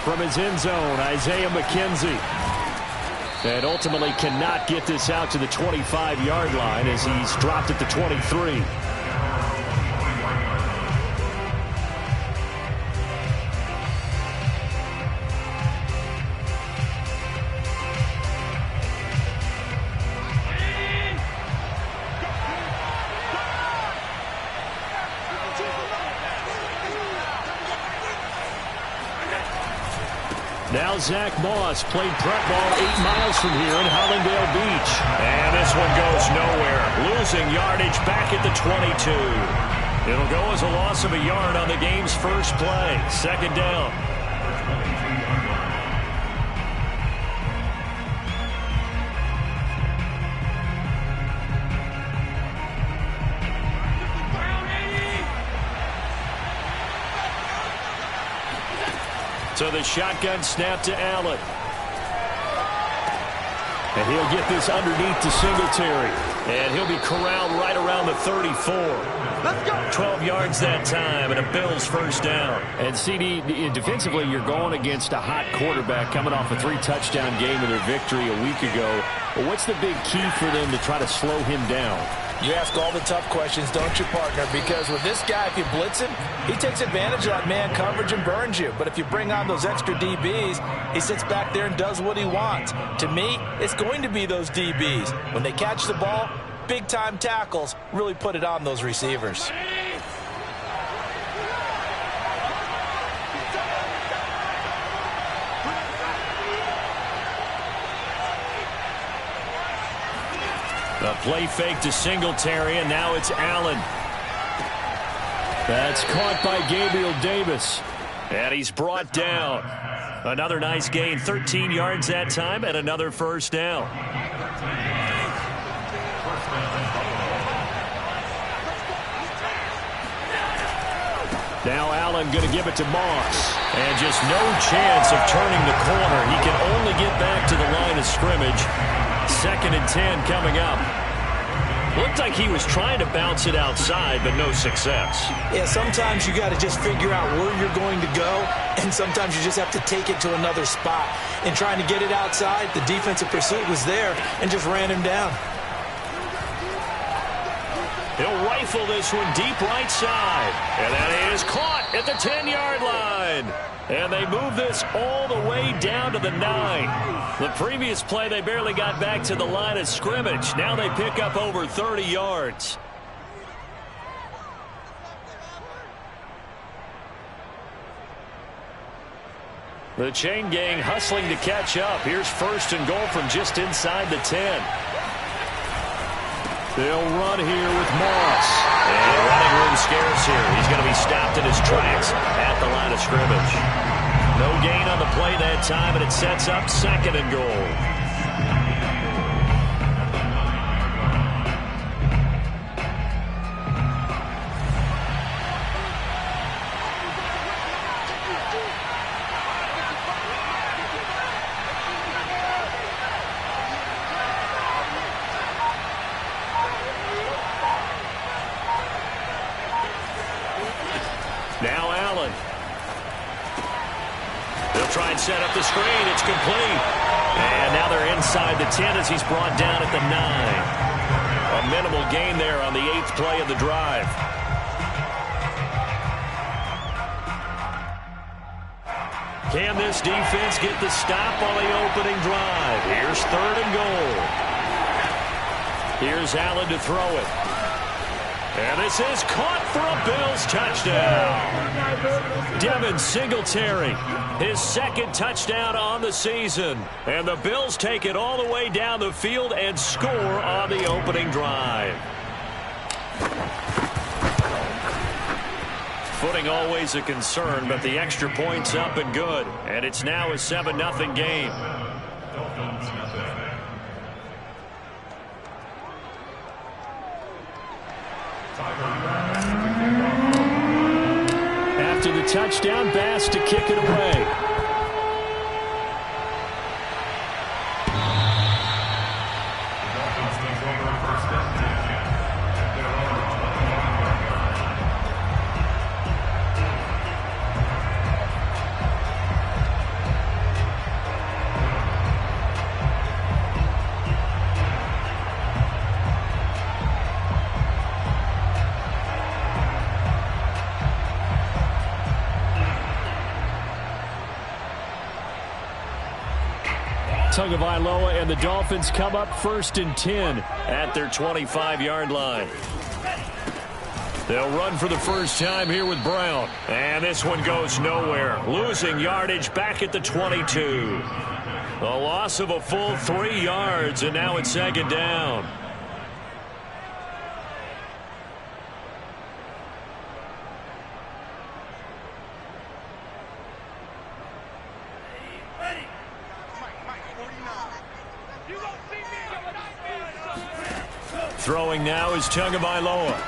from his end zone, Isaiah McKenzie. And ultimately cannot get this out to the 25-yard line as he's dropped at the 23. Now Zach Moss played prep ball 8 miles from here in Hollandale Beach. And this one goes nowhere. Losing yardage back at the 22. It'll go as a loss of a yard on the game's first play. Second down. So the shotgun snap to Allen. And he'll get this underneath to Singletary. And he'll be corralled right around the 34. Let's go. 12 yards that time and a Bills first down. And CD, defensively, you're going against a hot quarterback coming off a 3-touchdown game in their victory a week ago. But what's the big key for them to try to slow him down? You ask all the tough questions, don't you, partner? Because with this guy, if you blitz him, he takes advantage of that man coverage and burns you. But if you bring on those extra DBs, he sits back there and does what he wants. To me, it's going to be those DBs. When they catch the ball, big-time tackles really put it on those receivers. A play fake to Singletary, and now it's Allen. That's caught by Gabriel Davis. And he's brought down. Another nice gain, 13 yards that time, and another first down. Now Allen going to give it to Moss. And just no chance of turning the corner. He can only get back to the line of scrimmage. 2nd and 10 coming up. Looked like he was trying to bounce it outside, but no success. Yeah, sometimes you got to just figure out where you're going to go, and sometimes you just have to take it to another spot. And trying to get it outside, the defensive pursuit was there and just ran him down. He'll rifle this one deep right side. And that is caught at the 10-yard line. And they move this all the way down to the 9. The previous play, they barely got back to the line of scrimmage. Now they pick up over 30 yards. The chain gang hustling to catch up. Here's 1st and goal from just inside the 10. They'll run here with Moss. And running room scarce here. He's going to be stopped in his tracks at the line of scrimmage. No gain on the play that time, and it sets up 2nd and goal. Now Allen. They'll try and set up the screen. It's complete. And now they're inside the 10 as he's brought down at the 9. A minimal gain there on the 8th play of the drive. Can this defense get the stop on the opening drive? Here's 3rd and goal. Here's Allen to throw it. And this is caught for a Bills touchdown. Devin Singletary, his 2nd touchdown on the season. And the Bills take it all the way down the field and score on the opening drive. Footing always a concern, but the extra point's up and good. And it's now a 7-0 game. After the touchdown, Bass to kick it away. Tagovailoa and the Dolphins come up 1st and 10 at their 25-yard line. They'll run for the first time here with Brown. And this one goes nowhere. Losing yardage back at the 22. A loss of a full 3 yards, and now it's 2nd down. Throwing now is Tagovailoa.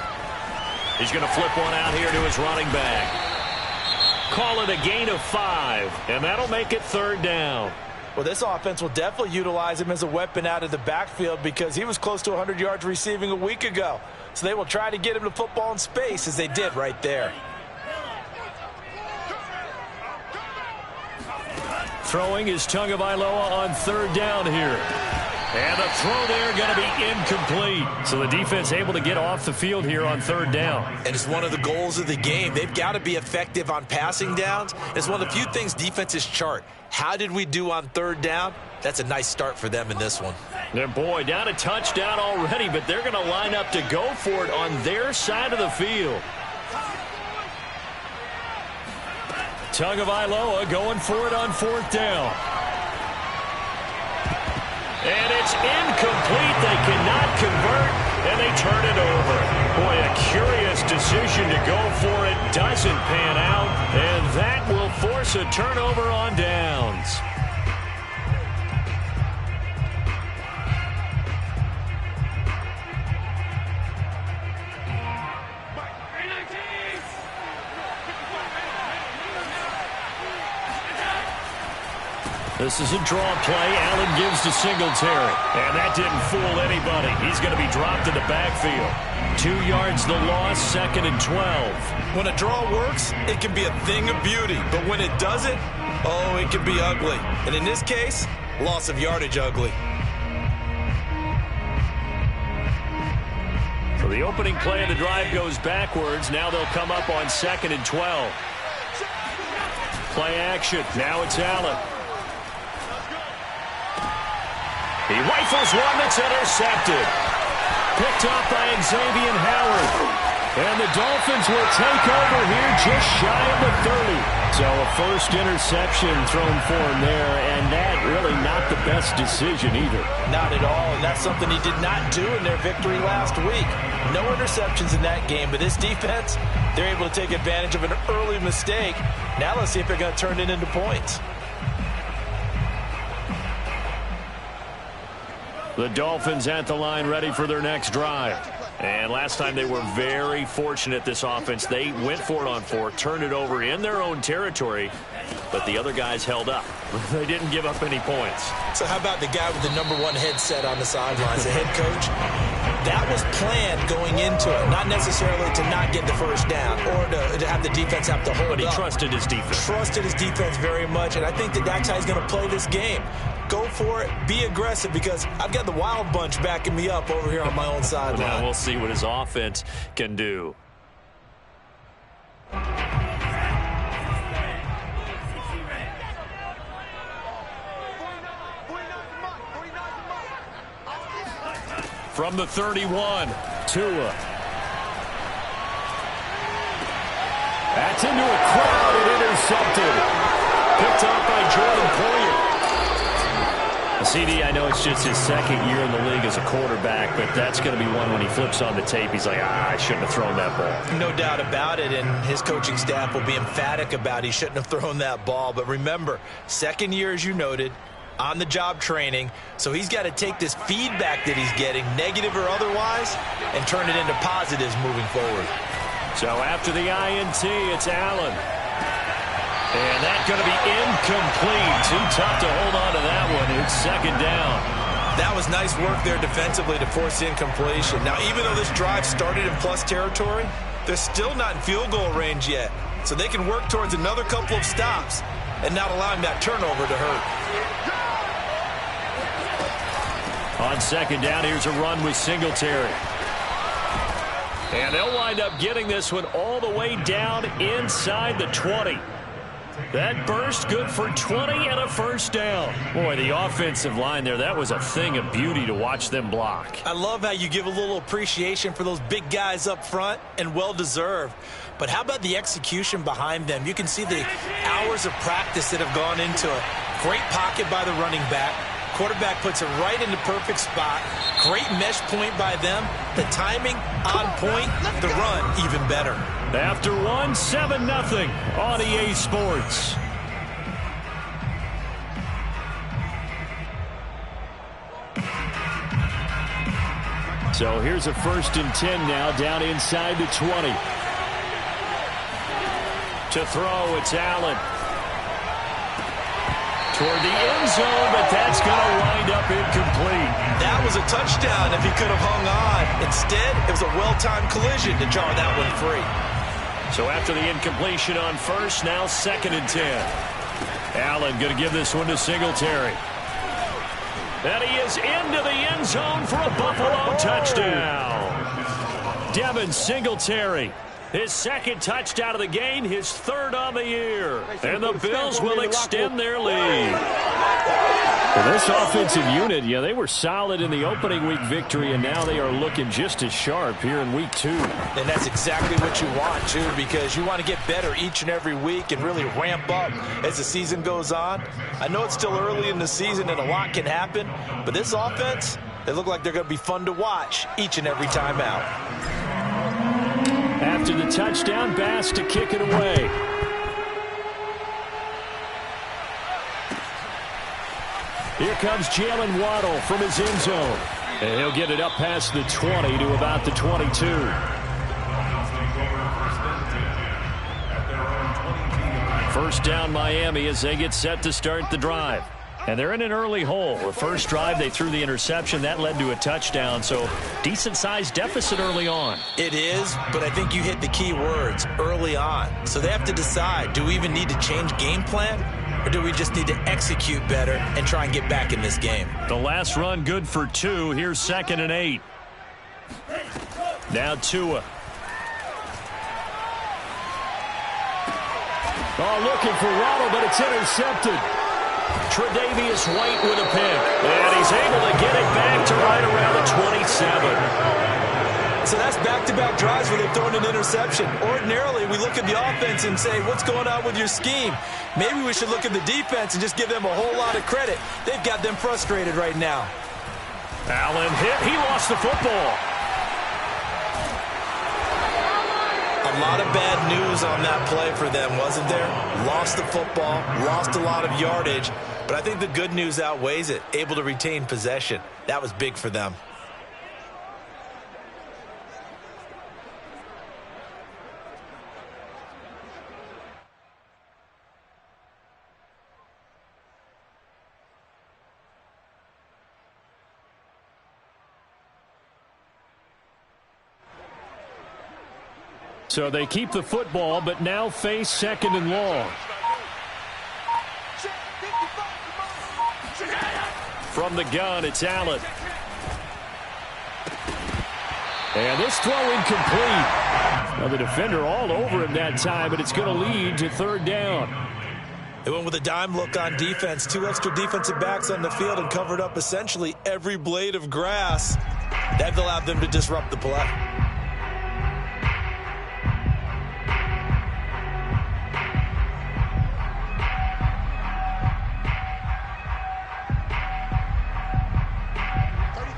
He's going to flip one out here to his running back. Call it a gain of 5, and that'll make it 3rd down. Well, this offense will definitely utilize him as a weapon out of the backfield because he was close to 100 yards receiving a week ago. So they will try to get him to football in space as they did right there. Throwing is Tagovailoa on 3rd down here. And the throw there going to be incomplete. So the defense able to get off the field here on 3rd down. And it's one of the goals of the game. They've got to be effective on passing downs. It's one of the few things defenses chart. How did we do on 3rd down? That's a nice start for them in this one. And boy, down a touchdown already, but they're going to line up to go for it on their side of the field. Tagovailoa going for it on 4th down. And it's incomplete. They cannot convert, and they turn it over. Boy, a curious decision to go for it. Doesn't pan out, and that will force a turnover on downs. This is a draw play. Allen gives to Singletary. And that didn't fool anybody. He's going to be dropped in the backfield. 2 yards the loss, 2nd and 12. When a draw works, it can be a thing of beauty. But when it doesn't, oh, it can be ugly. And in this case, loss of yardage ugly. So the opening play of the drive goes backwards. Now they'll come up on 2nd and 12. Play action. Now it's Allen. He rifles one that's intercepted. Picked up by Xavier Howard. And the Dolphins will take over here just shy of the 30. So a first interception thrown for him there, and that really not the best decision either. Not at all, and that's something he did not do in their victory last week. No interceptions in that game, but this defense, they're able to take advantage of an early mistake. Now let's see if they're going to turn it into points. The Dolphins at the line ready for their next drive. And last time they were very fortunate, this offense. They went for it on 4, turned it over in their own territory, but the other guys held up. They didn't give up any points. So how about the guy with the #1 headset on the sidelines, the head coach? That was planned going into it, not necessarily to not get the first down or to have the defense have to hold up. But he trusted his defense. Trusted his defense very much, and I think that's how he's going to play this game. Go for it. Be aggressive because I've got the wild bunch backing me up over here on my own sideline. Now we'll see what his offense can do. From the 31, Tua. That's into a crowd and intercepted. Picked off by Jordan Poyer. CD, I know it's just his 2nd year in the league as a quarterback, but that's going to be one when he flips on the tape, he's like, I shouldn't have thrown that ball. No doubt about it, and his coaching staff will be emphatic about he shouldn't have thrown that ball. But remember, 2nd year, as you noted, on-the-job training, so he's got to take this feedback that he's getting, negative or otherwise, and turn it into positives moving forward. So after the INT, it's Allen. And that's going to be incomplete. Too tough to hold on to that one. It's 2nd down. That was nice work there defensively to force incompletion. Now, even though this drive started in plus territory, they're still not in field goal range yet. So they can work towards another couple of stops and not allowing that turnover to hurt. On 2nd down, here's a run with Singletary. And they'll wind up getting this one all the way down inside the 20. That burst good for 20 and a first down. Boy, the offensive line there, that was a thing of beauty to watch them block. I love how you give a little appreciation for those big guys up front, and well-deserved. But how about the execution behind them? You can see the hours of practice that have gone into it. Great pocket by the running back. Quarterback puts it right in the perfect spot. Great mesh point by them. The timing on point. The run even better. After one, 7-0 on EA Sports. So here's a 1st and 10 now, down inside the 20. To throw, it's Allen. Toward the end zone, but that's going to wind up incomplete. That was a touchdown if he could have hung on. Instead, it was a well-timed collision to draw that one free. So after the incompletion on first, now 2nd and 10. Allen going to give this one to Singletary. And he is into the end zone for a Buffalo touchdown. Devin Singletary. His 2nd touchdown of the game, his 3rd on the year. And the Bills will extend their lead. Well, this offensive unit, yeah, they were solid in the opening week victory, and now they are looking just as sharp here in week 2. And that's exactly what you want, too, because you want to get better each and every week and really ramp up as the season goes on. I know it's still early in the season and a lot can happen, but this offense, they look like they're going to be fun to watch each and every time out. After the touchdown, Bass to kick it away. Here comes Jalen Waddle from his end zone. And he'll get it up past the 20 to about the 22. First down Miami as they get set to start the drive. And they're in an early hole. The first drive, they threw the interception. That led to a touchdown, so decent-sized deficit early on. It is, but I think you hit the key words, early on. So they have to decide, do we even need to change game plan, or do we just need to execute better and try and get back in this game? The last run good for 2. Here's 2nd and 8. Now Tua. Oh, looking for Waddle, but it's intercepted. Tre'Davious White with a pick. And he's able to get it back to right around the 27. So that's back-to-back drives where they've thrown an interception. Ordinarily, we look at the offense and say, what's going on with your scheme? Maybe we should look at the defense and just give them a whole lot of credit. They've got them frustrated right now. Allen hit. He lost the football. A lot of bad news on that play for them, wasn't there? Lost the football, lost a lot of yardage, but I think the good news outweighs it. Able to retain possession. That was big for them. So they keep the football, but now face 2nd and long. From the gun, it's Allen. And this throw incomplete. Now the defender all over him that time, but it's going to lead to 3rd down. They went with a dime look on defense. 2 extra defensive backs on the field and covered up essentially every blade of grass. That allowed them to disrupt the play.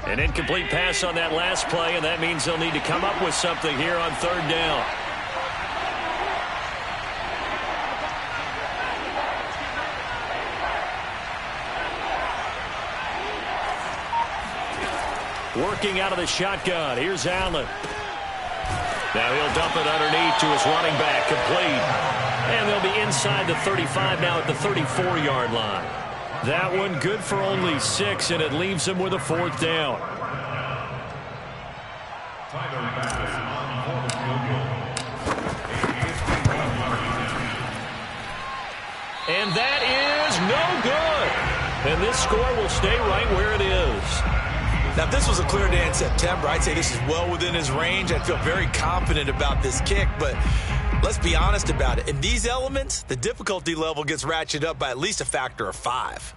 An incomplete pass on that last play, and that means they'll need to come up with something here on 3rd down. Working out of the shotgun. Here's Allen. Now he'll dump it underneath to his running back. Complete. And they'll be inside the 35 now at the 34-yard line. That one good for only 6, and it leaves him with a 4th down. And that is no good. And this score will stay right where it is. Now, if this was a clear day in September, I'd say this is well within his range. I'd feel very confident about this kick, but Let's be honest about it. In these elements, the difficulty level gets ratcheted up by at least a factor of 5.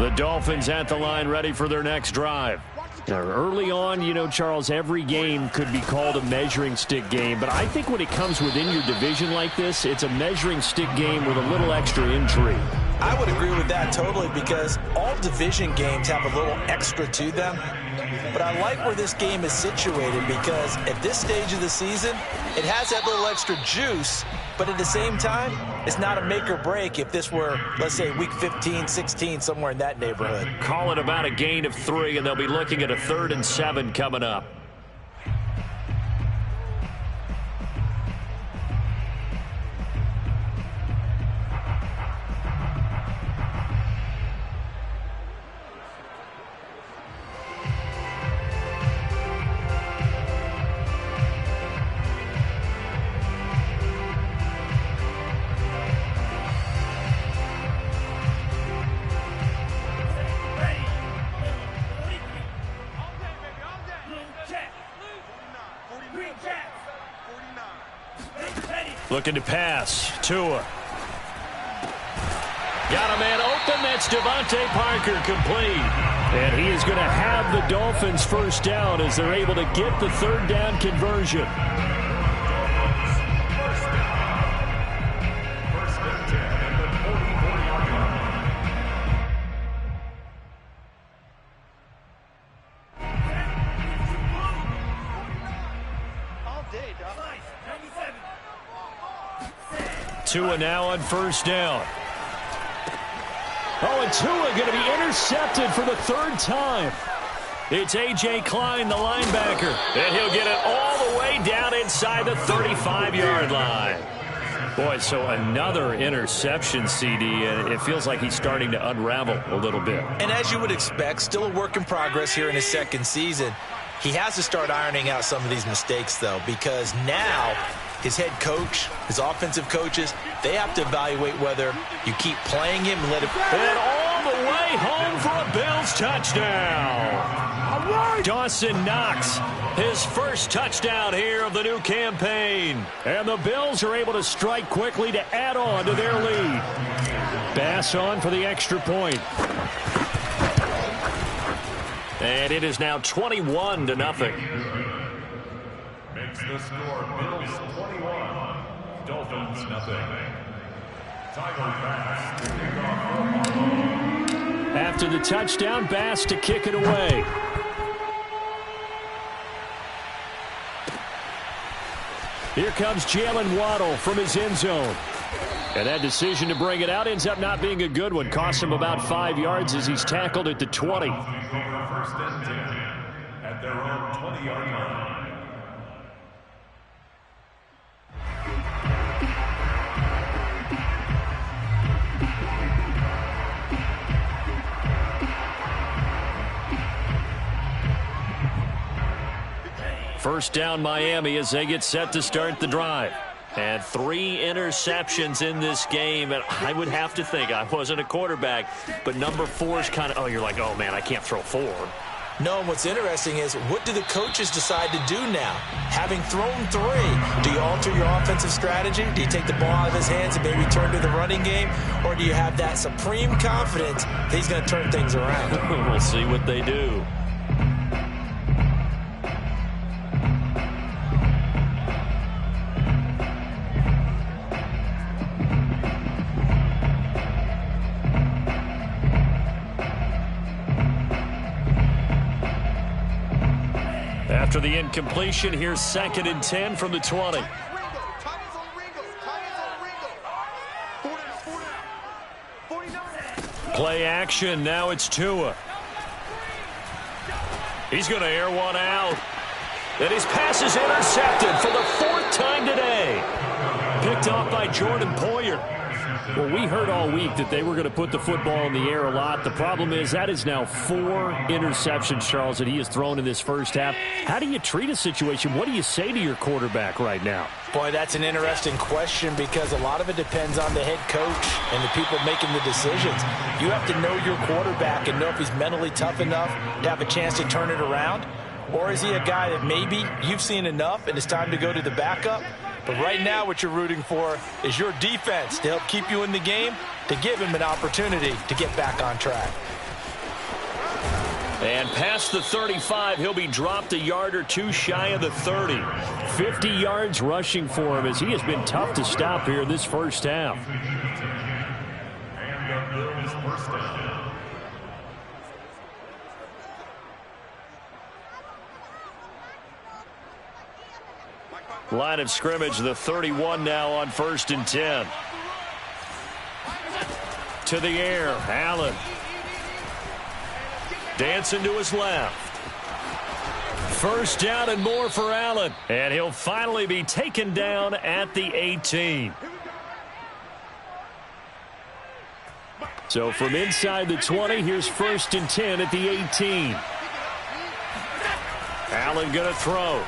The Dolphins at the line, ready for their next drive. Now, early on, you know, Charles, every game could be called a measuring stick game, but I think when it comes within your division like this, it's a measuring stick game with a little extra intrigue. I would agree with that totally, because all division games have a little extra to them. But I like where this game is situated, because at this stage of the season, it has that little extra juice, but at the same time, it's not a make or break if this were, let's say, week 15, 16, somewhere in that neighborhood. Call it about a gain of 3, and they'll be looking at a 3rd and 7 coming up. Looking to pass. Tua. Got a man open. That's Devontae Parker, complete. And he is going to have the Dolphins first down as they're able to get the 3rd down conversion. Tua now on 1st down. Oh, and Tua going to be intercepted for the 3rd time. It's A.J. Klein, the linebacker, and he'll get it all the way down inside the 35-yard line. Boy, so another interception, CD, and it feels like he's starting to unravel a little bit. And as you would expect, still a work in progress here in his 2nd season. He has to start ironing out some of these mistakes, though, because now his head coach, his offensive coaches, they have to evaluate whether you keep playing him and let him. And all the way home for a Bills touchdown. Dawson Knox, his first touchdown here of the new campaign. And the Bills are able to strike quickly to add on to their lead. Bass on for the extra point. And it is now 21-0. Makes the score Bills 21, Dolphins nothing. Tyler Bass to kick off. After the touchdown, Bass to kick it away. Here comes Jalen Waddle from his end zone. And that decision to bring it out ends up not being a good one. Cost him about 5 yards as he's tackled at the 20. 1st and 10 at their own 20-yard line. First down Miami as they get set to start the drive. And 3 interceptions in this game. And I would have to think, I wasn't a quarterback, but number 4 is kind of, oh, you're like, oh, man, I can't throw 4. No, and what's interesting is, what do the coaches decide to do now? Having thrown 3, do you alter your offensive strategy? Do you take the ball out of his hands and maybe turn to the running game? Or do you have that supreme confidence that he's going to turn things around? We'll see what they do. After the incompletion, here's 2nd and 10 from the 20. Play action. Now it's Tua. He's going to air one out. And his pass is intercepted for the 4th time today. Picked off by Jordan Poyer. Well, we heard all week that they were going to put the football in the air a lot. The problem is that is now 4 interceptions, Charles, that he has thrown in this first half. How do you treat a situation? What do you say to your quarterback right now? Boy, that's an interesting question because a lot of it depends on the head coach and the people making the decisions. You have to know your quarterback and know if he's mentally tough enough to have a chance to turn it around. Or is he a guy that maybe you've seen enough and it's time to go to the backup? But right now what you're rooting for is your defense to help keep you in the game, to give him an opportunity to get back on track. And past the 35, he'll be dropped a yard or two shy of the 30. 50 yards rushing for him as he has been tough to stop here in this first half. And the Bills first down. Line of scrimmage, the 31 now on 1st and 10. To the air, Allen. Dancing to his left. First down and more for Allen. And he'll finally be taken down at the 18. So from inside the 20, here's 1st and 10 at the 18. Allen going to throw.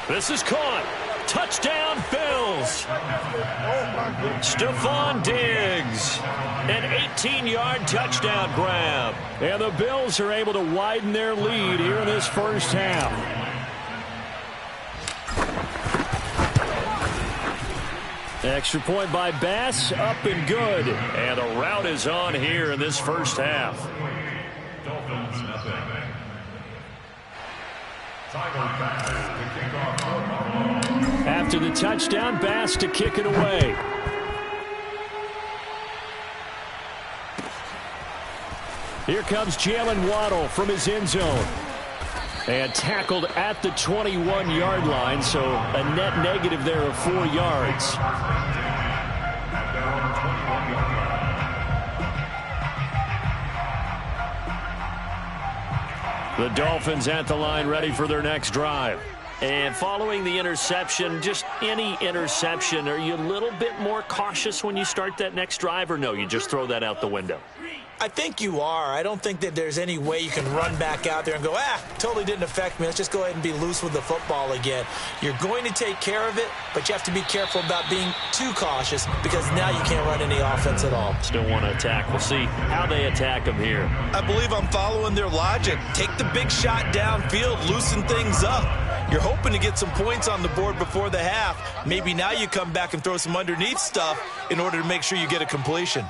This is caught. Touchdown, Bills. Stephon Diggs. An 18-yard touchdown grab. And the Bills are able to widen their lead here in this first half. Extra point by Bass, up and good. And the route is on here in this first half. Dolphins nothing. After the touchdown, Bass to kick it away. Here comes Jalen Waddle from his end zone. And tackled at the 21-yard line, so a net negative there of 4 yards. The Dolphins at the line ready for their next drive. And following the interception, just any interception, are you a little bit more cautious when you start that next drive, or no, you just throw that out the window? I think you are. I don't think that there's any way you can run back out there and go, totally didn't affect me. Let's just go ahead and be loose with the football again. You're going to take care of it, but you have to be careful about being too cautious because now you can't run any offense at all. Still want to attack. We'll see how they attack them here. I believe I'm following their logic. Take the big shot downfield, loosen things up. You're hoping to get some points on the board before the half. Maybe now you come back and throw some underneath stuff in order to make sure you get a completion.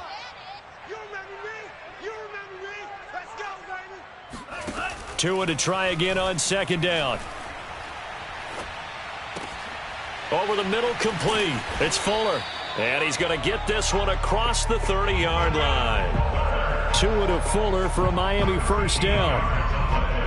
Tua to try again on 2nd down. Over the middle, complete. It's Fuller. And he's going to get this one across the 30-yard line. Tua to Fuller for a Miami first down.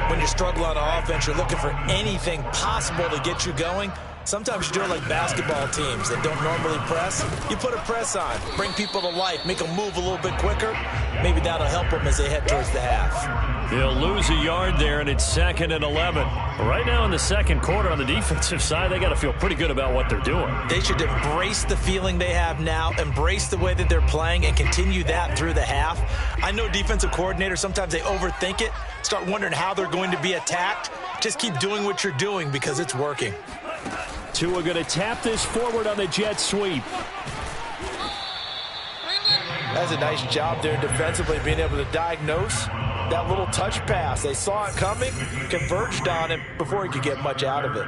When you struggle on offense, you're looking for anything possible to get you going. Sometimes you do it like basketball teams that don't normally press. You put a press on, bring people to life, make them move a little bit quicker. Maybe that'll help them as they head towards the half. He'll lose a yard there, and it's 2nd and 11. Right now in the second quarter on the defensive side, they got to feel pretty good about what they're doing. They should embrace the feeling they have now, embrace the way that they're playing, and continue that through the half. I know defensive coordinators, sometimes they overthink it, start wondering how they're going to be attacked. Just keep doing what you're doing because it's working. Tua going to tap this forward on the jet sweep. That's a nice job there defensively, being able to diagnose that little touch pass. They saw it coming, converged on it before he could get much out of it.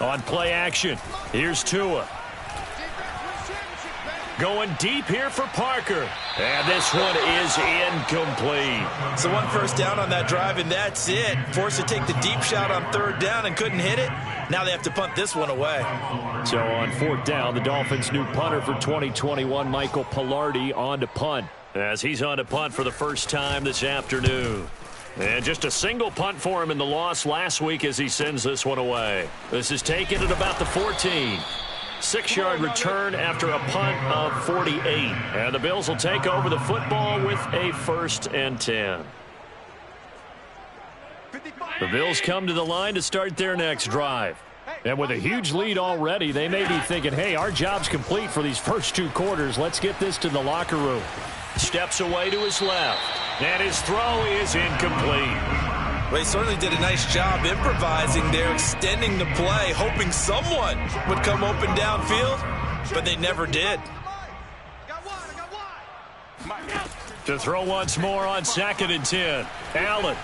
On play action, here's Tua. Going deep here for Parker. And this one is incomplete. So 1 first down on that drive, and that's it. Forced to take the deep shot on 3rd down and couldn't hit it. Now they have to punt this one away. So on 4th down, the Dolphins' new punter for 2021, Michael Pilardi, on to punt. As he's on to punt for the first time this afternoon. And just a single punt for him in the loss last week as he sends this one away. This is taken at about the 14. 6-yard return after a punt of 48. And the Bills will take over the football with a 1st and 10. The Bills come to the line to start their next drive. And with a huge lead already, they may be thinking, hey, our job's complete for these first 2 quarters. Let's get this to the locker room. Steps away to his left. And his throw is incomplete. Well, he certainly did a nice job improvising there, extending the play, hoping someone would come open downfield, but they never did. To throw once more on 2nd and 10. Allen.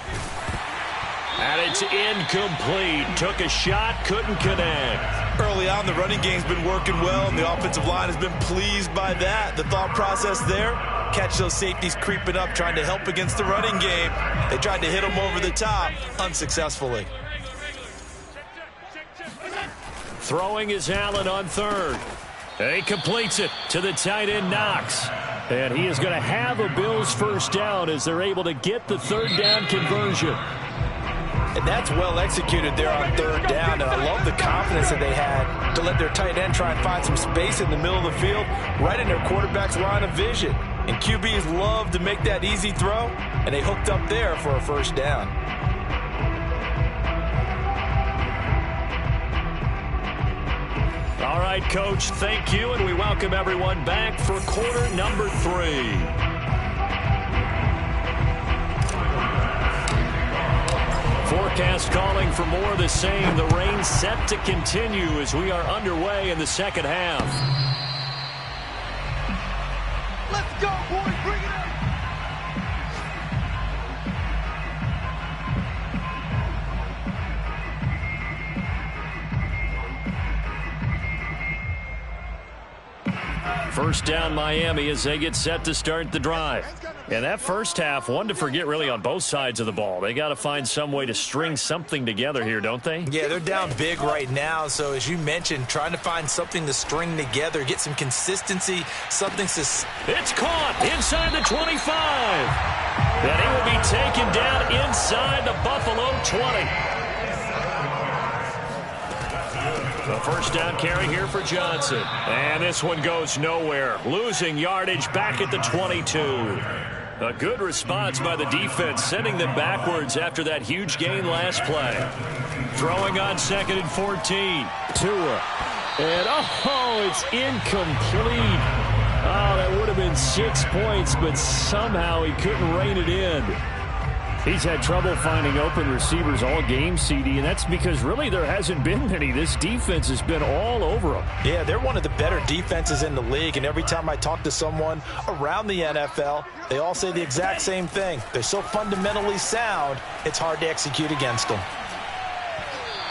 And it's incomplete. Took a shot, couldn't connect. Early on, the running game's been working well, and the offensive line has been pleased by that. The thought process there, catch those safeties creeping up, trying to help against the running game. They tried to hit them over the top, unsuccessfully. Throwing is Allen on 3rd. He completes it to the tight end, Knox. And he is going to have a Bills 1st down as they're able to get the 3rd down conversion. And that's well executed there on 3rd down, and I love the confidence that they had to let their tight end try and find some space in the middle of the field, right in their quarterback's line of vision. And QBs love to make that easy throw, and they hooked up there for a 1st down. All right, Coach, thank you, and we welcome everyone back for quarter number 3. Forecast calling for more of the same. The rain set to continue as we are underway in the 2nd half. Let's go, boys. Bring it up. First down Miami as they get set to start the drive. And that first half, one to forget really on both sides of the ball. They got to find some way to string something together here, don't they? Yeah, they're down big right now. So as you mentioned, trying to find something to string together, get some consistency, something to... It's caught inside the 25. And he will be taken down inside the Buffalo 20. The first down carry here for Johnson. And this one goes nowhere. Losing yardage back at the 22. A good response by the defense, sending them backwards after that huge gain last play. Throwing on 2nd and 14. Tua. And, it's incomplete. Oh, that would have been 6 points, but somehow he couldn't rein it in. He's had trouble finding open receivers all game, CD, and that's because really there hasn't been many. This defense has been all over them. Yeah, they're one of the better defenses in the league, and every time I talk to someone around the NFL, they all say the exact same thing. They're so fundamentally sound, it's hard to execute against them.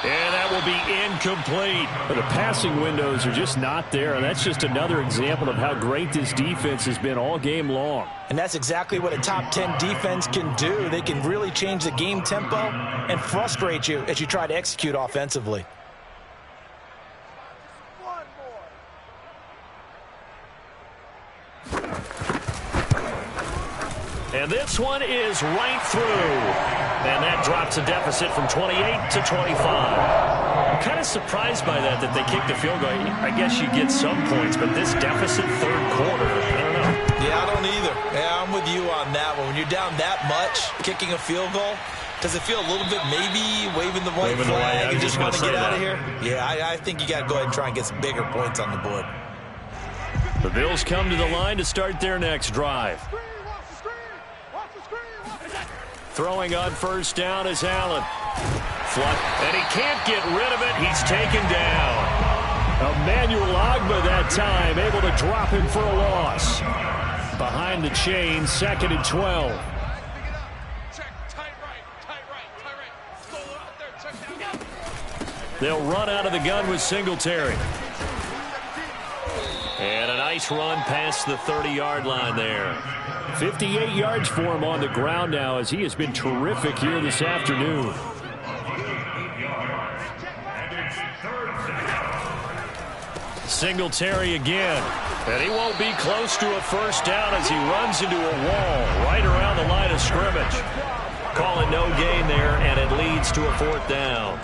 And that will be incomplete. But the passing windows are just not there, and that's just another example of how great this defense has been all game long. And that's exactly what a top 10 defense can do. They can really change the game tempo and frustrate you as you try to execute offensively. And this one is right through. And that drops a deficit from 28 to 25. I'm kind of surprised by that they kicked the field goal. I guess you get some points, but this deficit 3rd quarter, I don't know. Yeah, I don't either. Yeah, I'm with you on that one. When you're down that much, kicking a field goal, does it feel a little bit maybe waving the white flag and just want to get out of here? Yeah, I think you got to go ahead and try and get some bigger points on the board. The Bills come to the line to start their next drive. Throwing on 1st down is Allen. And he can't get rid of it. He's taken down. Emmanuel Ogbah that time, able to drop him for a loss. Behind the chain, 2nd and 12. They'll run out of the gun with Singletary. And a nice run past the 30-yard line there. 58 yards for him on the ground now as he has been terrific here this afternoon. Singletary again. And he won't be close to a 1st down as he runs into a wall right around the line of scrimmage. Call it no gain there, and it leads to a 4th down.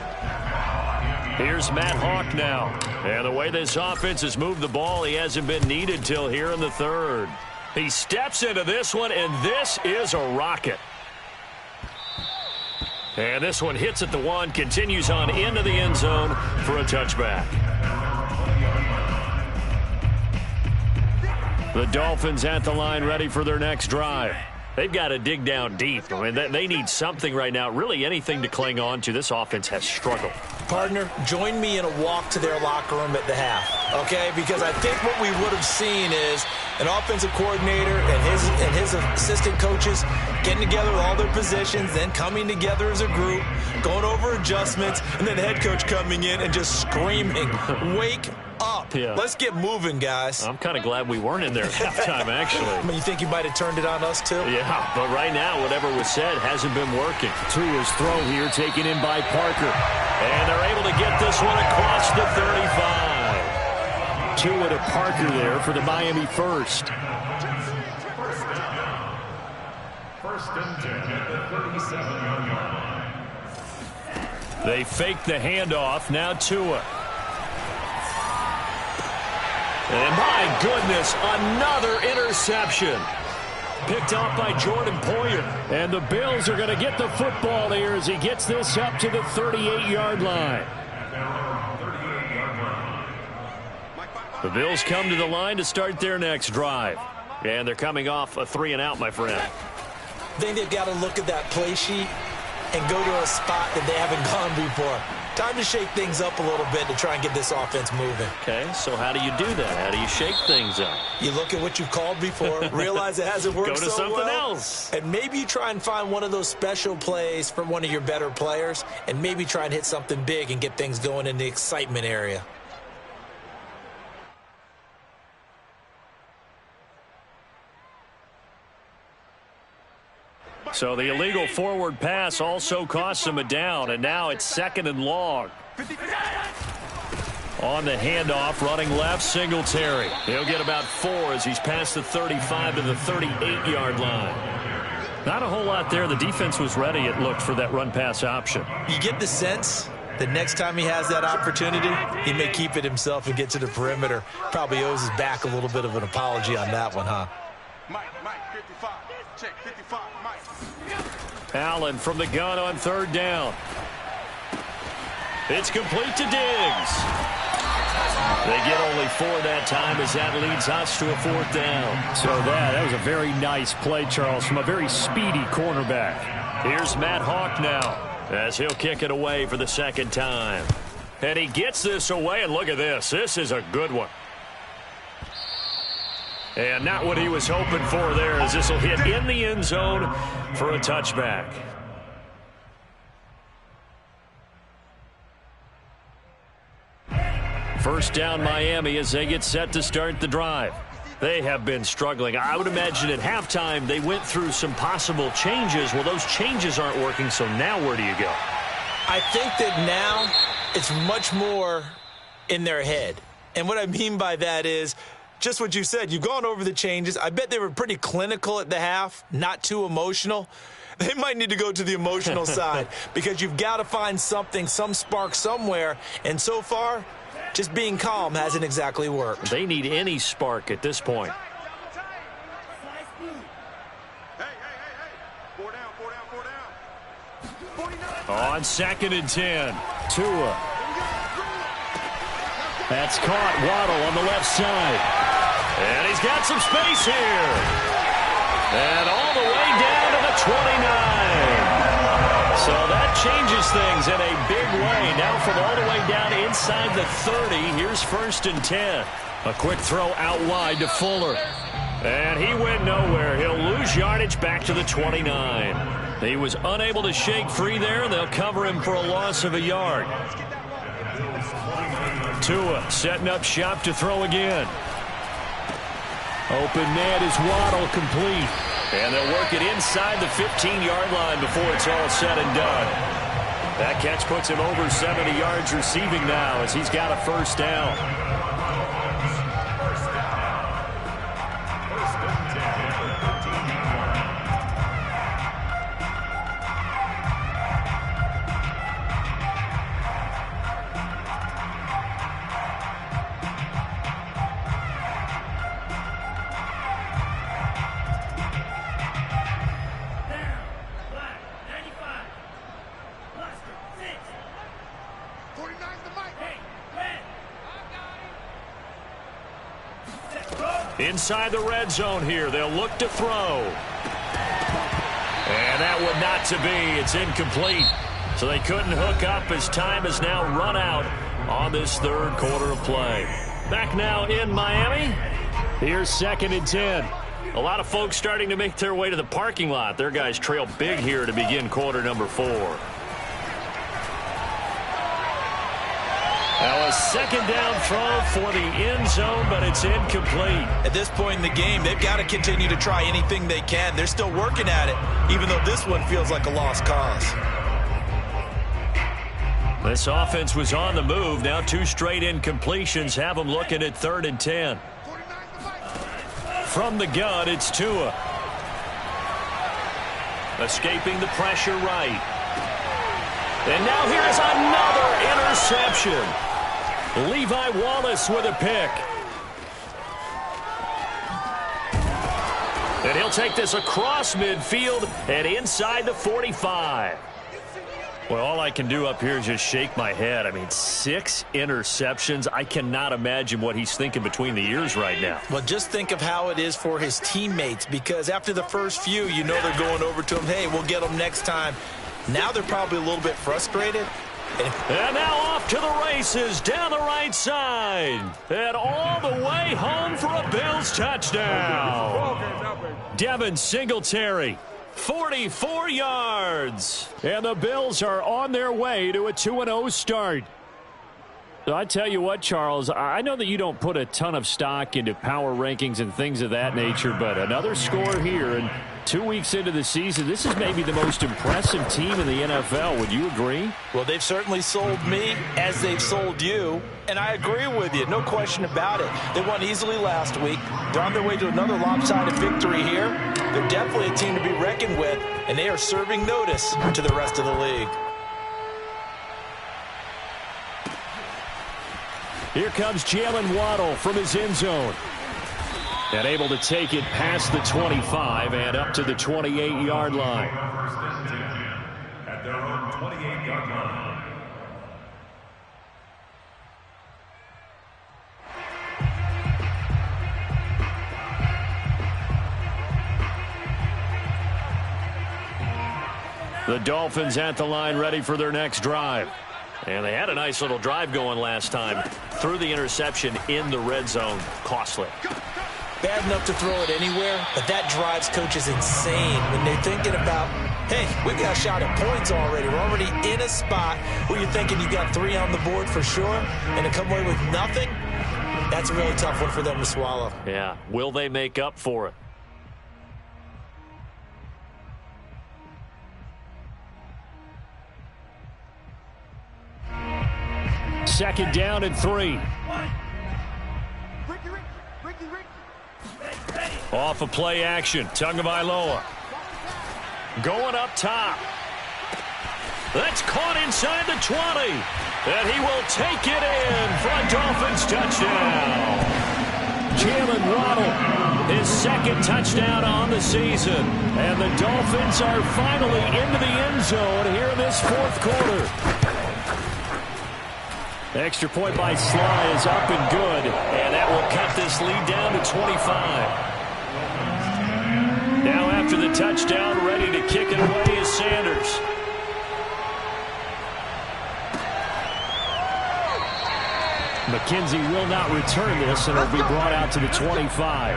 Here's Matt Hawk now. And the way this offense has moved the ball, he hasn't been needed till here in the 3rd. He steps into this one, and this is a rocket. And this one hits at the 1, continues on into the end zone for a touchback. The Dolphins at the line ready for their next drive. They've got to dig down deep. I mean, they need something right now, really anything to cling on to. This offense has struggled. Partner, join me in a walk to their locker room at the half, okay? Because I think what we would have seen is an offensive coordinator and his assistant coaches getting together all their positions, then coming together as a group, going over adjustments, and then the head coach coming in and just screaming, wake up. Yeah. Let's get moving, guys. I'm kind of glad we weren't in there at halftime, actually. I mean, you think you might have turned it on us, too? Yeah, but right now, whatever was said hasn't been working. Tua's throw here taken in by Parker. And they're able to get this one across the 35. Tua to Parker there for the Miami first. First and 10 at the 37-yard line. They fake the handoff. Now Tua. And my goodness, another interception. Picked off by Jordan Poyer. And the Bills are going to get the football here as he gets this up to the 38-yard line. The Bills come to the line to start their next drive. And they're coming off a 3-and-out, my friend. I think they've got to look at that play sheet and go to a spot that they haven't gone before. Time to shake things up a little bit to try and get this offense moving. Okay, so how do you do that? How do you shake things up? You look at what you've called before, realize it hasn't worked so well. Go to something else. And maybe you try and find one of those special plays from one of your better players, and maybe try and hit something big and get things going in the excitement area. So the illegal forward pass also costs him a down, and now it's 2nd and long. On the handoff, running left, Singletary. He'll get about 4 as he's past the 35 to the 38-yard line. Not a whole lot there. The defense was ready, it looked, for that run-pass option. You get the sense the next time he has that opportunity, he may keep it himself and get to the perimeter. Probably owes his back a little bit of an apology on that one, huh? Mike, 55. Check, 55, Mike. Allen from the gun on 3rd down. It's complete to Diggs. They get only 4 that time as that leads us to a 4th down. So that was a very nice play, Charles, from a very speedy cornerback. Here's Matt Hawk now as he'll kick it away for the 2nd time. And he gets this away, and look at this. This is a good one. And not what he was hoping for there, as this will hit in the end zone for a touchback. First down Miami as they get set to start the drive. They have been struggling. I would imagine at halftime they went through some possible changes. Well, those changes aren't working, so now where do you go? I think that now it's much more in their head. And what I mean by that is just what you said. You've gone over the changes. I bet they were pretty clinical at the half, not too emotional. They might need to go to the emotional side because you've got to find something, some spark somewhere. And so far, just being calm hasn't exactly worked. They need any spark at this point. Hey. 4 down. 49. On 2nd and 10, Tua. That's caught. Waddle on the left side. And he's got some space here. And all the way down to the 29. So that changes things in a big way. Now from all the way down inside the 30, here's 1st and 10. A quick throw out wide to Fuller. And he went nowhere. He'll lose yardage back to the 29. He was unable to shake free there. They'll cover him for a loss of a yard. Tua setting up shop to throw again. Open net is Waddle, complete. And they'll work it inside the 15-yard line before it's all said and done. That catch puts him over 70 yards receiving now as he's got a 1st down. Inside the red zone here, they'll look to throw. And that one not to be. It's incomplete. So they couldn't hook up as time has now run out on this third quarter of play. Back now in Miami. Here's 2nd and 10. A lot of folks starting to make their way to the parking lot. Their guys trail big here to begin quarter number 4. Now a 2nd down throw for the end zone, but it's incomplete. At this point in the game, they've got to continue to try anything they can. They're still working at it, even though this one feels like a lost cause. This offense was on the move. Now 2 straight incompletions have them looking at 3rd and 10. From the gun, it's Tua. Escaping the pressure right. And now here's another interception. Levi Wallace with a pick. And he'll take this across midfield and inside the 45. Well, all I can do up here is just shake my head. I mean, 6 interceptions. I cannot imagine what he's thinking between the ears right now. Well, just think of how it is for his teammates, because after the first few, you know they're going over to him, hey, we'll get them next time. Now they're probably a little bit frustrated. And now off to the races down the right side. And all the way home for a Bills touchdown. Devin Singletary. 44 yards. And the Bills are on their way to a 2-0 start. So I tell you what, Charles, I know that you don't put a ton of stock into power rankings and things of that nature, but another score here, and 2 weeks into the season, this is maybe the most impressive team in the NFL. Would you agree? Well, they've certainly sold me as they've sold you, and I agree with you, no question about it. They won easily last week. They're on their way to another lopsided victory here. They're definitely a team to be reckoned with, and they are serving notice to the rest of the league. Here comes Jalen Waddle from his end zone. And able to take it past the 25 and up to the 28-yard line. At their own 28-yard line. The Dolphins at the line ready for their next drive. And they had a nice little drive going last time. Threw the interception in the red zone. Costly. Bad enough to throw it anywhere, but that drives coaches insane when they're thinking about, hey, we've got a shot at points already. We're already in a spot where you're thinking you got 3 on the board for sure, and to come away with nothing, that's a really tough one for them to swallow. Yeah. Will they make up for it? Second down and 3. Off of play action. Tagovailoa. Going up top. That's caught inside the 20. And he will take it in for a Dolphins touchdown. Jalen Waddle, his 2nd touchdown on the season. And the Dolphins are finally into the end zone here in this 4th quarter. Extra point by Sly is up and good, and that will cut this lead down to 25. Now after the touchdown, ready to kick it away is Sanders. McKenzie will not return this, and it'll be brought out to the 25.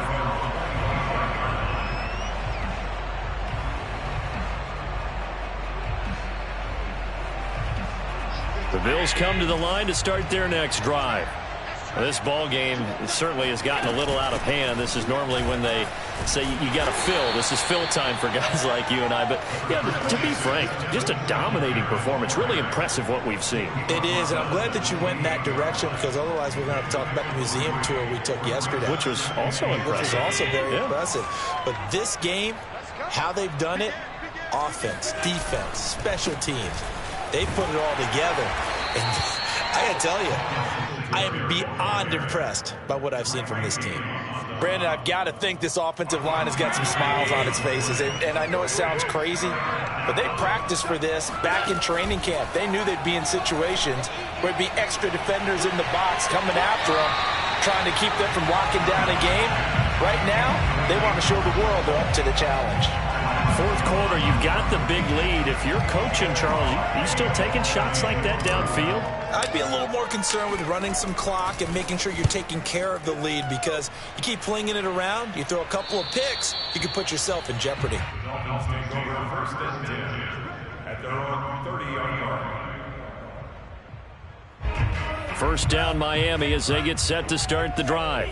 The Bills come to the line to start their next drive. Well, this ball game certainly has gotten a little out of hand. This is normally when they say you got to fill. This is fill time for guys like you and I. But, yeah, to be frank, just a dominating performance. Really impressive what we've seen. It is, and I'm glad that you went in that direction, because otherwise we're going to have to talk about the museum tour we took yesterday. Which was also impressive. Which was also very impressive. But this game, how they've done it, offense, defense, special teams, they put it all together. And I got to tell you, I am beyond impressed by what I've seen from this team. Brandon, I've got to think this offensive line has got some smiles on its faces. And I know it sounds crazy, but they practiced for this back in training camp. They knew they'd be in situations where it'd be extra defenders in the box coming after them, trying to keep them from locking down a game. Right now, they want to show the world they're up to the challenge. Fourth quarter, you've got the big lead. If you're coaching, Charles, you still taking shots like that downfield? I'd be a little more concerned with running some clock and making sure you're taking care of the lead, because you keep flinging it around, you throw a couple of picks, you can put yourself in jeopardy. Dolphins take over first and 10 at their own 30-yard line. First down, Miami, as they get set to start the drive.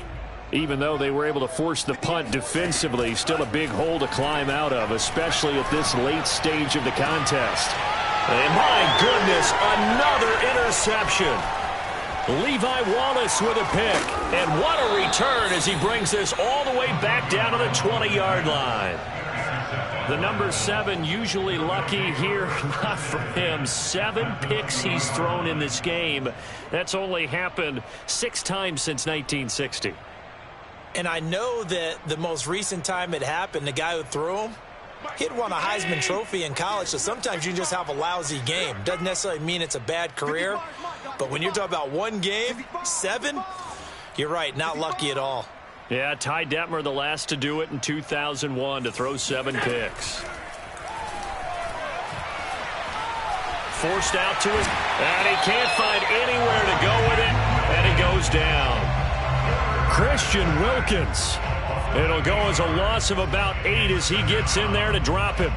Even though they were able to force the punt defensively, still a big hole to climb out of, especially at this late stage of the contest. And my goodness, another interception. Levi Wallace with a pick. And what a return as he brings this all the way back down to the 20-yard line. The number 7 usually lucky here, not for him. 7 picks he's thrown in this game. That's only happened 6 times since 1960. And I know that the most recent time it happened, the guy who threw him, he'd won a Heisman Trophy in college, so sometimes you just have a lousy game. Doesn't necessarily mean it's a bad career, but when you're talking about one game, 7, you're right, not lucky at all. Yeah, Ty Detmer, the last to do it in 2001, to throw 7 picks. Forced out to his, and he can't find anywhere to go with it, and he goes down. Christian Wilkins. It'll go as a loss of about 8 as he gets in there to drop him.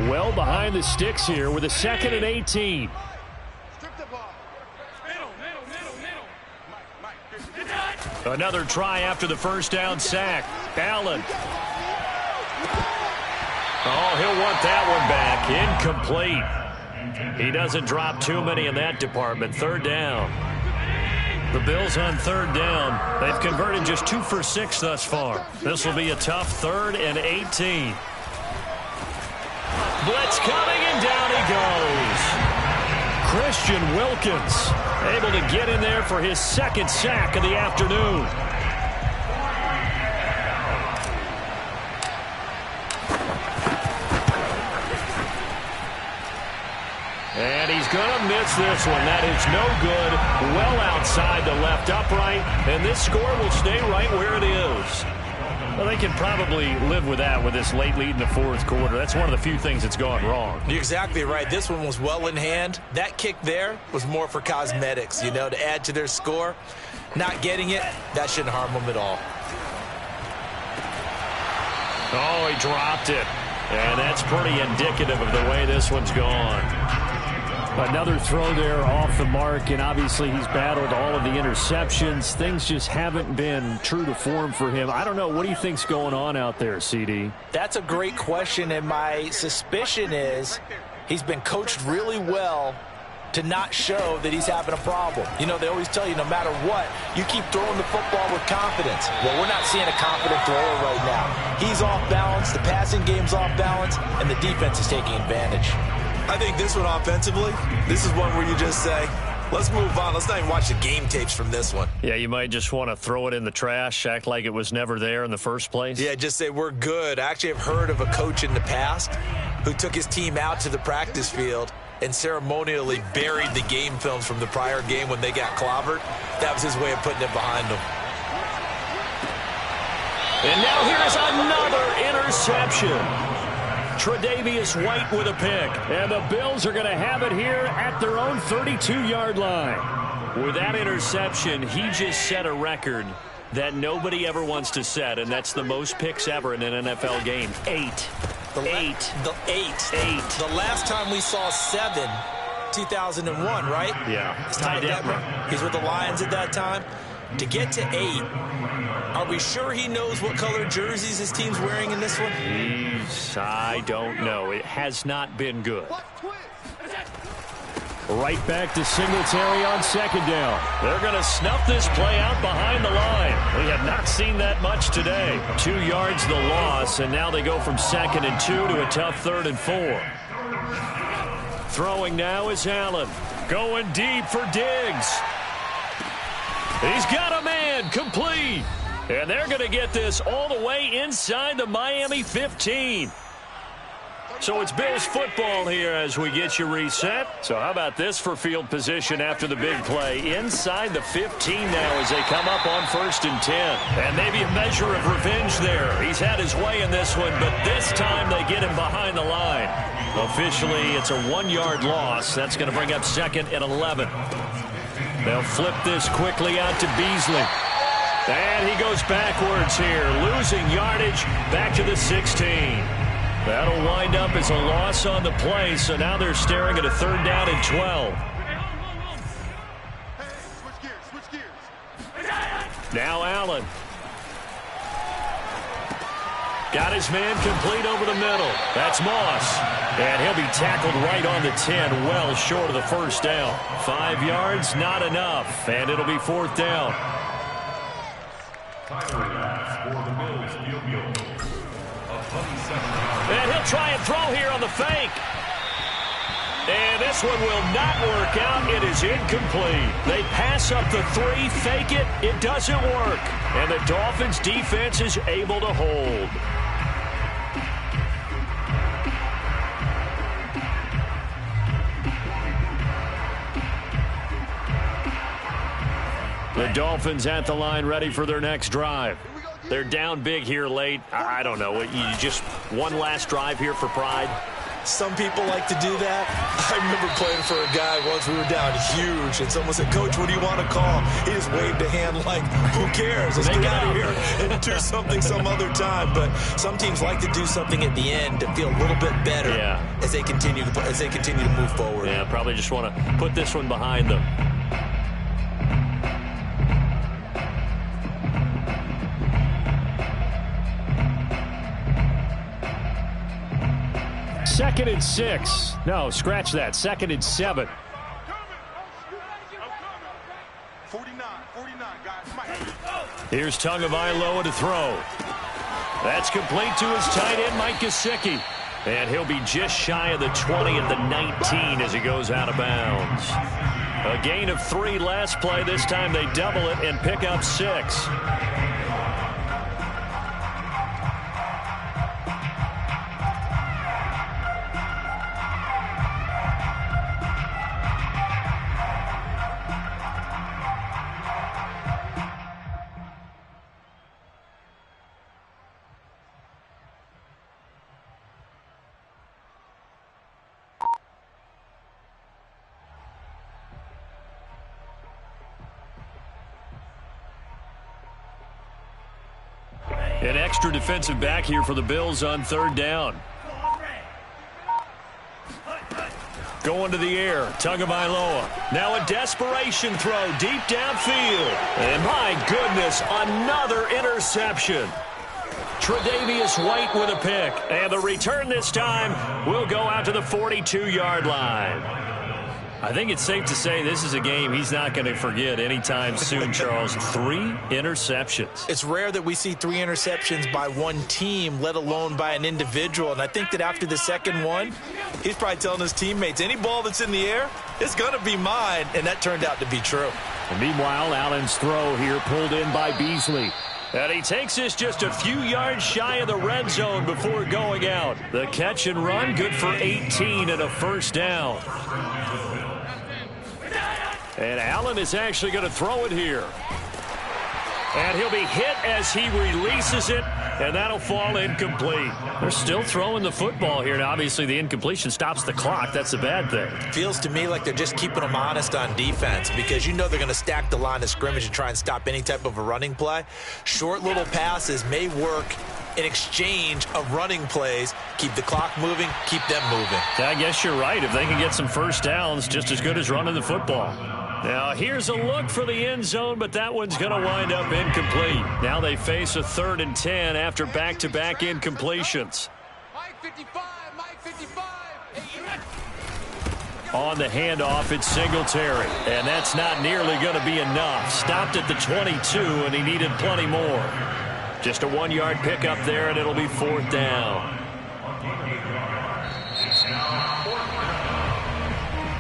Well behind the sticks here with a 2nd and 18. Another try after the first down sack. Allen. Oh, he'll want that one back. Incomplete. He doesn't drop too many in that department. 3rd down. The Bills on 3rd down. They've converted just 2 for 6 thus far. This will be a tough 3rd and 18. Blitz coming, and down he goes. Christian Wilkins able to get in there for his 2nd sack of the afternoon. And he's going to miss this one. That is no good. Well outside the left upright. And this score will stay right where it is. Well, they can probably live with that with this late lead in the 4th quarter. That's one of the few things that's gone wrong. You're exactly right. This one was well in hand. That kick there was more for cosmetics, you know, to add to their score. Not getting it, that shouldn't harm them at all. Oh, he dropped it. And that's pretty indicative of the way this one's gone. Another throw there off the mark, and obviously he's battled all of the interceptions. Things just haven't been true to form for him. I don't know. What do you think's going on out there, CD? That's a great question, and my suspicion is he's been coached really well to not show that he's having a problem. You know, they always tell you no matter what, you keep throwing the football with confidence. Well, we're not seeing a confident thrower right now. He's off balance, the passing game's off balance, and the defense is taking advantage. I think this one offensively, this is one where you just say, let's move on. Let's not even watch the game tapes from this one. Yeah, you might just want to throw it in the trash, act like it was never there in the first place. Yeah, just say we're good. I actually have heard of a coach in the past who took his team out to the practice field and ceremonially buried the game films from the prior game when they got clobbered. That was his way of putting it behind them. And now here's another interception. Tre'Davious White with a pick. And the Bills are going to have it here at their own 32-yard line. With that interception, he just set a record that nobody ever wants to set, and that's the most picks ever in an NFL game. 8. The last time we saw 7, 2001, right? Yeah. It's Ty Detmer. He's with the Lions at that time. To get to 8, are we sure he knows what color jerseys his team's wearing in this one? I don't know. It has not been good. Right back to Singletary on 2nd down. They're going to snuff this play out behind the line. We have not seen that much today. 2 yards the loss, and now they go from 2nd and 2 to a tough 3rd and 4. Throwing now is Allen. Going deep for Diggs. He's got a man, complete. And they're going to get this all the way inside the Miami 15. So it's Bills football here as we get you reset. So how about this for field position after the big play? Inside the 15 now as they come up on 1st and 10. And maybe a measure of revenge there. He's had his way in this one, but this time they get him behind the line. Officially, it's a 1-yard loss. That's going to bring up 2nd and 11. They'll flip this quickly out to Beasley. And he goes backwards here, losing yardage back to the 16. That'll wind up as a loss on the play, so now they're staring at a 3rd down and 12. Hey, switch gears. Now Allen. Got his man complete over the middle. That's Moss. And he'll be tackled right on the 10, well short of the 1st down. 5 yards, not enough, and it'll be 4th down. Primary pass for the Bills field goal. And he'll try and throw here on the fake. And this one will not work out. It is incomplete. They pass up the 3, fake it. It doesn't work. And the Dolphins defense is able to hold. The Dolphins at the line ready for their next drive. They're down big here late. I don't know. You just one last drive here for pride? Some people like to do that. I remember playing for a guy once. We were down huge, and someone said, "Coach, what do you want to call?" He just waved a hand like, "Who cares? Let's get out of here and do something some other time." But some teams like to do something at the end to feel a little bit better as they continue to move forward. Yeah, probably just want to put this one behind them. Second and 6. No, scratch that. 2nd and 7. 49, guys. Here's Tagovailoa to throw. That's complete to his tight end, Mike Gesicki. And he'll be just shy of the 20 at the 19 as he goes out of bounds. A gain of 3 last play. This time they double it and pick up 6. An extra defensive back here for the Bills on 3rd down. Going to the air, Tagovailoa. Now a desperation throw deep downfield. And my goodness, another interception. Tre'Davious White with a pick. And the return this time will go out to the 42-yard line. I think it's safe to say this is a game he's not going to forget anytime soon, Charles. 3 interceptions. It's rare that we see 3 interceptions by one team, let alone by an individual. And I think that after the second one, he's probably telling his teammates, any ball that's in the air, it's going to be mine. And that turned out to be true. And meanwhile, Allen's throw here pulled in by Beasley. And he takes this just a few yards shy of the red zone before going out. The catch and run, good for 18 and a 1st down. And Allen is actually going to throw it here. And he'll be hit as he releases it, and that'll fall incomplete. They're still throwing the football here. Now, obviously, the incompletion stops the clock. That's the bad thing. Feels to me like they're just keeping them honest on defense because you know they're going to stack the line of scrimmage and try and stop any type of a running play. Short little passes may work in exchange of running plays. Keep the clock moving, keep them moving. I guess you're right. If they can get some 1st downs, just as good as running the football. Now, here's a look for the end zone, but that one's going to wind up incomplete. Now they face a 3rd and 10 after back-to-back incompletions. Mike 55, Mike 55. On the handoff, it's Singletary, and that's not nearly going to be enough. Stopped at the 22, and he needed plenty more. Just a 1-yard pickup there, and it'll be 4th down.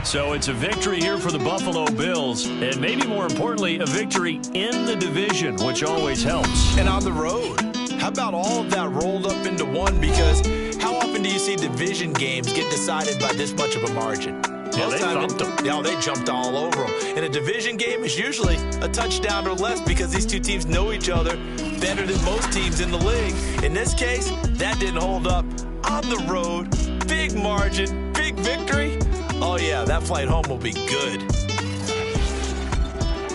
So it's a victory here for the Buffalo Bills, and maybe more importantly, a victory in the division, which always helps. And on the road. How about all of that rolled up into one? Because how often do you see division games get decided by this much of a margin? Yeah, they thumped them. Yeah, they jumped all over them. And a division game is usually a touchdown or less because these two teams know each other better than most teams in the league. In this case, that didn't hold up. On the road, big margin, big victory. Oh, yeah, that flight home will be good.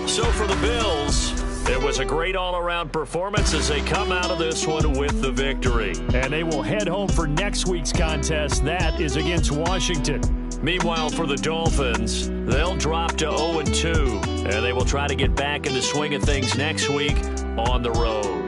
So for the Bills, it was a great all-around performance as they come out of this one with the victory. And they will head home for next week's contest. That is against Washington. Meanwhile, for the Dolphins, they'll drop to 0-2, and they will try to get back in the swing of things next week on the road.